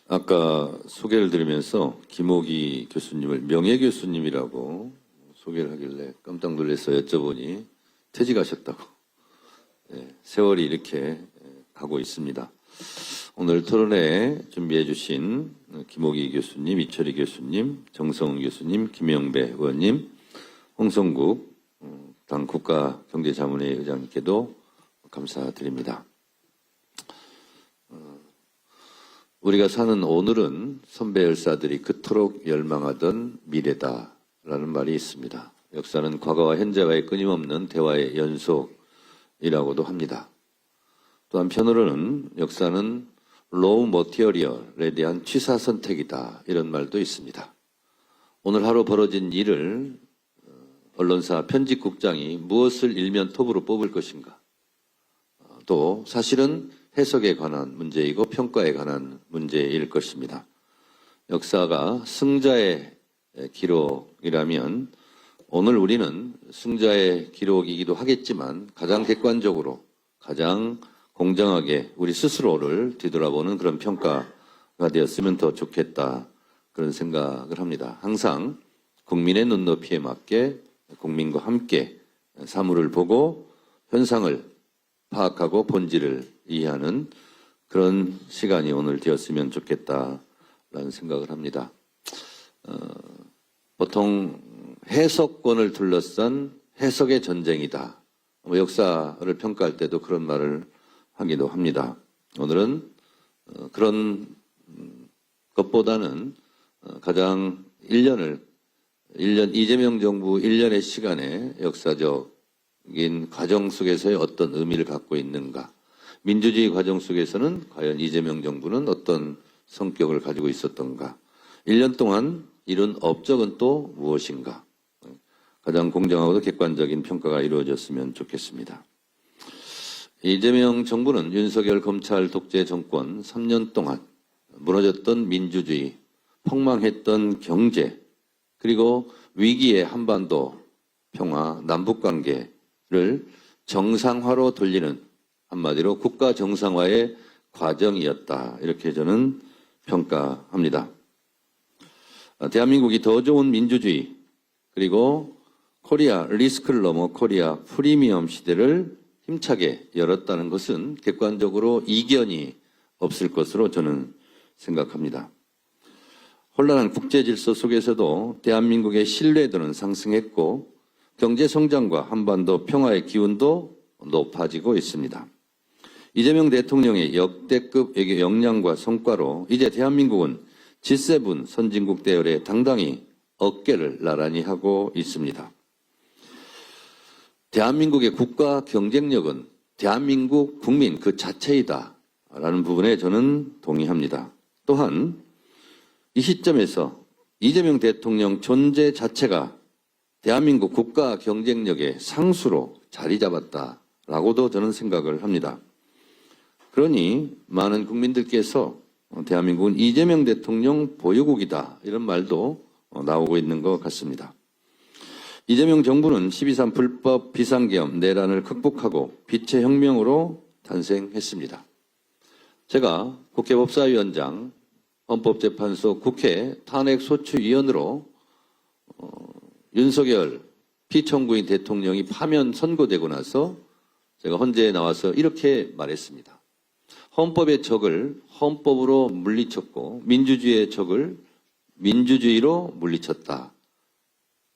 아까 소개를 드리면서 김옥희 교수님을 명예교수님이라고 소개를 하길래 깜짝 놀라서 여쭤보니 퇴직하셨다고. 세월이 이렇게 가고 있습니다. 오늘 토론회 준비해 주신 김옥희 교수님, 이철희 교수님, 정성훈 교수님, 김영배 의원님, 홍성국 당 국가경제자문회 의장님께도 감사드립니다. 우리가 사는 오늘은 선배 열사들이 그토록 열망하던 미래다라는 말이 있습니다. 역사는 과거와 현재와의 끊임없는 대화의 연속이라고도 합니다. 또 한편으로는 역사는 로우 머티리얼에 대한 취사 선택이다, 이런 말도 있습니다. 오늘 하루 벌어진 일을 언론사 편집국장이 무엇을 일면 톱으로 뽑을 것인가, 또 사실은 해석에 관한 문제이고 평가에 관한 문제일 것입니다. 역사가 승자의 기록이라면 오늘 우리는 승자의 기록이기도 하겠지만 가장 객관적으로, 가장 공정하게 우리 스스로를 뒤돌아보는 그런 평가가 되었으면 더 좋겠다, 그런 생각을 합니다. 항상 국민의 눈높이에 맞게 국민과 함께 사물을 보고 현상을 파악하고 본질을 이해하는 그런 시간이 오늘 되었으면 좋겠다라는 생각을 합니다. 보통 해석권을 둘러싼 해석의 전쟁이다, 역사를 평가할 때도 그런 말을 하기도 합니다. 오늘은 그런 것보다는 가장 1년 이재명 정부 1년의 시간에 역사적인 과정 속에서의 어떤 의미를 갖고 있는가, 민주주의 과정 속에서는 과연 이재명 정부는 어떤 성격을 가지고 있었던가, 1년 동안 이룬 업적은 또 무엇인가, 가장 공정하고도 객관적인 평가가 이루어졌으면 좋겠습니다. 이재명 정부는 윤석열 검찰 독재 정권 3년 동안 무너졌던 민주주의, 폭망했던 경제, 그리고 위기의 한반도 평화, 남북관계를 정상화로 돌리는, 한마디로 국가 정상화의 과정이었다, 이렇게 저는 평가합니다. 대한민국이 더 좋은 민주주의, 그리고 코리아 리스크를 넘어 코리아 프리미엄 시대를 힘차게 열었다는 것은 객관적으로 이견이 없을 것으로 저는 생각합니다. 혼란한 국제 질서 속에서도 대한민국의 신뢰도는 상승했고 경제 성장과 한반도 평화의 기운도 높아지고 있습니다. 이재명 대통령의 역대급 외교 역량과 성과로 이제 대한민국은 G7 선진국 대열에 당당히 어깨를 나란히 하고 있습니다. 대한민국의 국가 경쟁력은 대한민국 국민 그 자체이다 라는 부분에 저는 동의합니다. 또한 이 시점에서 이재명 대통령 존재 자체가 대한민국 국가 경쟁력의 상수로 자리 잡았다라고도 저는 생각을 합니다. 그러니 많은 국민들께서 대한민국은 이재명 대통령 보유국이다, 이런 말도 나오고 있는 것 같습니다. 이재명 정부는 12.3 불법 비상계엄 내란을 극복하고 빛의 혁명으로 탄생했습니다. 제가 국회 법사위원장, 헌법재판소 국회 탄핵소추위원으로 윤석열 피청구인 대통령이 파면 선고되고 나서 제가 헌재에 나와서 이렇게 말했습니다. 헌법의 적을 헌법으로 물리쳤고 민주주의의 적을 민주주의로 물리쳤다.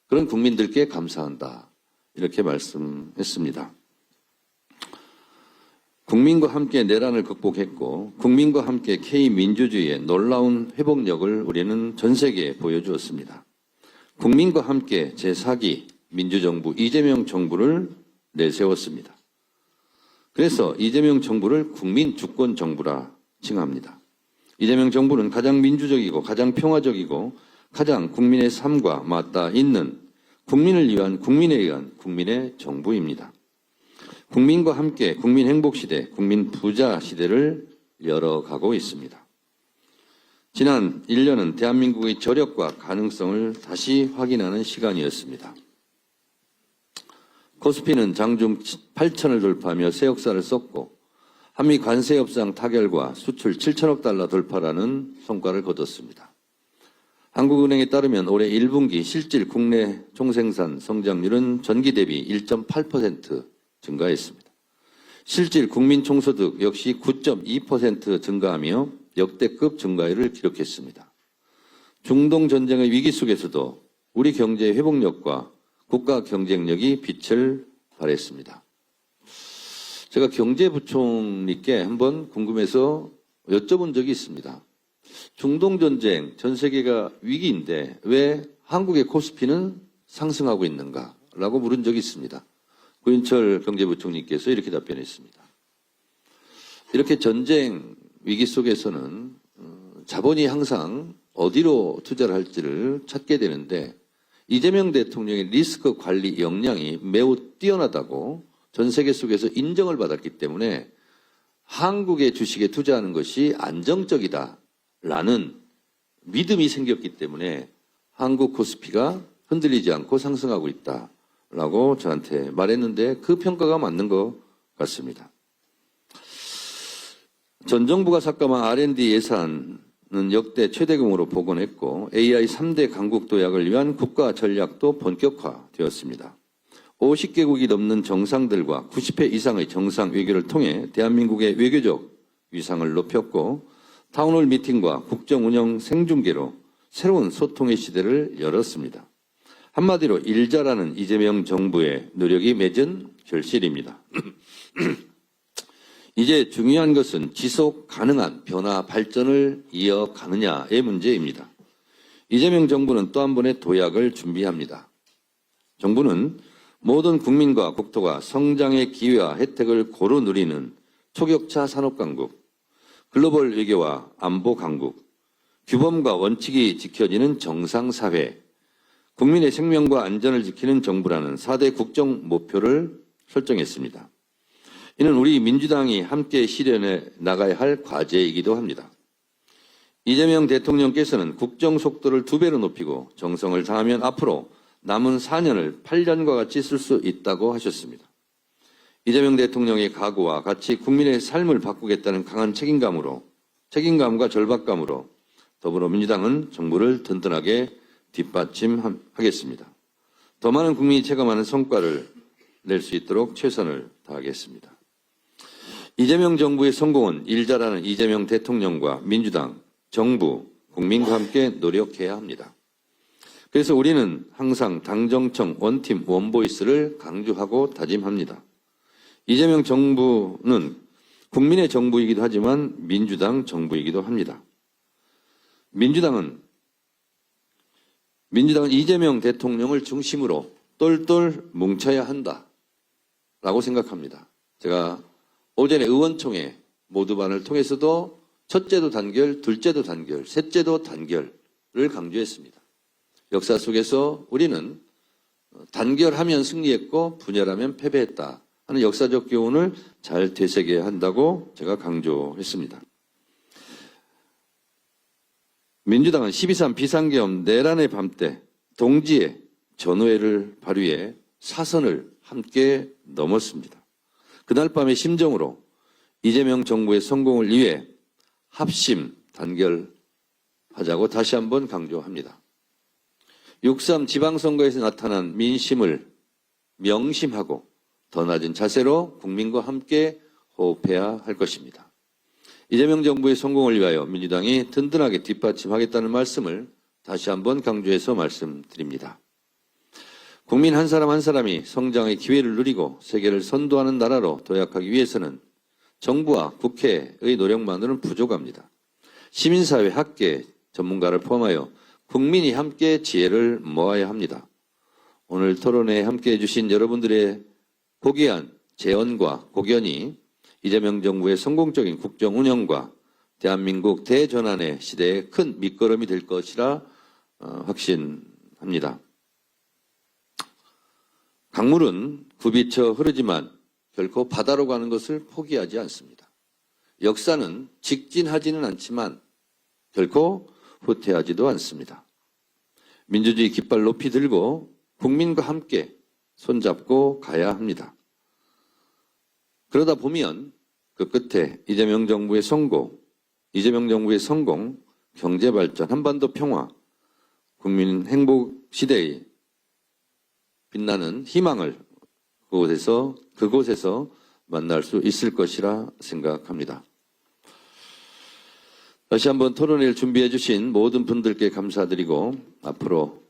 그런 국민들께 감사한다, 이렇게 말씀했습니다. 국민과 함께 내란을 극복했고 국민과 함께 K민주주의의 놀라운 회복력을 우리는 전 세계에 보여주었습니다. 국민과 함께 제4기 민주정부 이재명 정부를 내세웠습니다. 그래서 이재명 정부를 국민주권정부라 칭합니다. 이재명 정부는 가장 민주적이고 가장 평화적이고 가장 국민의 삶과 맞닿아 있는 국민을 위한 국민에 의한 국민의 정부입니다. 국민과 함께 국민 행복 시대, 국민 부자 시대를 열어가고 있습니다. 지난 1년은 대한민국의 저력과 가능성을 다시 확인하는 시간이었습니다. 코스피는 장중 8천을 돌파하며 새 역사를 썼고 한미 관세 협상 타결과 수출 7천억 달러 돌파라는 성과를 거뒀습니다. 한국은행에 따르면 올해 1분기 실질 국내 총생산 성장률은 전기 대비 1.8% 증가했습니다. 실질 국민총소득 역시 9.2% 증가하며 역대급 증가율을 기록했습니다. 중동 전쟁의 위기 속에서도 우리 경제의 회복력과 국가 경쟁력이 빛을 발했습니다. 제가 경제부총리께 한번 궁금해서 여쭤본 적이 있습니다. 중동 전쟁, 전 세계가 위기인데 왜 한국의 코스피는 상승하고 있는가라고 물은 적이 있습니다. 고인철 경제부총리께서 이렇게 답변했습니다. 이렇게 전쟁 위기 속에서는 자본이 항상 어디로 투자를 할지를 찾게 되는데 이재명 대통령의 리스크 관리 역량이 매우 뛰어나다고 전 세계 속에서 인정을 받았기 때문에 한국의 주식에 투자하는 것이 안정적이다라는 믿음이 생겼기 때문에 한국 코스피가 흔들리지 않고 상승하고 있다라고 저한테 말했는데 그 평가가 맞는 것 같습니다. 전 정부가 삭감한 R&D 예산은 역대 최대금으로 복원했고 AI 3대 강국 도약을 위한 국가 전략도 본격화되었습니다. 50개국이 넘는 정상들과 90회 이상의 정상 외교를 통해 대한민국의 외교적 위상을 높였고 타운홀 미팅과 국정 운영 생중계로 새로운 소통의 시대를 열었습니다. 한마디로 일 잘하는 이재명 정부의 노력이 맺은 결실입니다. 이제 중요한 것은 지속 가능한 변화 발전을 이어가느냐의 문제입니다. 이재명 정부는 또 한 번의 도약을 준비합니다. 정부는 모든 국민과 국토가 성장의 기회와 혜택을 고루 누리는 초격차 산업강국, 글로벌 외교와 안보 강국, 규범과 원칙이 지켜지는 정상사회, 국민의 생명과 안전을 지키는 정부라는 4대 국정 목표를 설정했습니다. 이는 우리 민주당이 함께 실현해 나가야 할 과제이기도 합니다. 이재명 대통령께서는 국정 속도를 2배로 높이고 정성을 다하면 앞으로 남은 4년을 8년과 같이 쓸 수 있다고 하셨습니다. 이재명 대통령의 각오와 같이 국민의 삶을 바꾸겠다는 강한 책임감과 절박감으로 더불어민주당은 정부를 든든하게 뒷받침하겠습니다. 더 많은 국민이 체감하는 성과를 낼 수 있도록 최선을 다하겠습니다. 이재명 정부의 성공은 일 잘하는 이재명 대통령과 민주당, 정부, 국민과 함께 노력해야 합니다. 그래서 우리는 항상 당정청 원팀 원보이스를 강조하고 다짐합니다. 이재명 정부는 국민의 정부이기도 하지만 민주당 정부이기도 합니다. 민주당은 이재명 대통령을 중심으로 똘똘 뭉쳐야 한다라고 생각합니다. 제가 오전에 의원총회 모두반을 통해서도 첫째도 단결, 둘째도 단결, 셋째도 단결을 강조했습니다. 역사 속에서 우리는 단결하면 승리했고 분열하면 패배했다 하는 역사적 교훈을 잘 되새겨야 한다고 제가 강조했습니다. 민주당은 12.3 비상계엄 내란의 밤 때 동지의 전우회를 발휘해 사선을 함께 넘었습니다. 그날 밤의 심정으로 이재명 정부의 성공을 위해 합심 단결하자고 다시 한번 강조합니다. 6.3 지방선거에서 나타난 민심을 명심하고 더 낮은 자세로 국민과 함께 호흡해야 할 것입니다. 이재명 정부의 성공을 위하여 민주당이 든든하게 뒷받침하겠다는 말씀을 다시 한번 강조해서 말씀드립니다. 국민 한 사람 한 사람이 성장의 기회를 누리고 세계를 선도하는 나라로 도약하기 위해서는 정부와 국회의 노력만으로는 부족합니다. 시민사회, 학계, 전문가를 포함하여 국민이 함께 지혜를 모아야 합니다. 오늘 토론회에 함께해 주신 여러분들의 고귀한 재언과 고견이 이재명 정부의 성공적인 국정 운영과 대한민국 대전환의 시대에 큰 밑거름이 될 것이라 확신합니다. 강물은 굽이쳐 흐르지만 결코 바다로 가는 것을 포기하지 않습니다. 역사는 직진하지는 않지만 결코 후퇴하지도 않습니다. 민주주의 깃발 높이 들고 국민과 함께 손잡고 가야 합니다. 그러다 보면 그 끝에 이재명 정부의 성공, 경제 발전, 한반도 평화, 국민 행복 시대의 빛나는 희망을 그곳에서 만날 수 있을 것이라 생각합니다. 다시 한번 토론회를 준비해 주신 모든 분들께 감사드리고 앞으로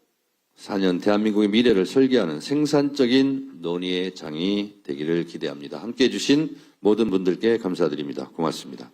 4년 대한민국의 미래를 설계하는 생산적인 논의의 장이 되기를 기대합니다. 함께해 주신 모든 분들께 감사드립니다. 고맙습니다.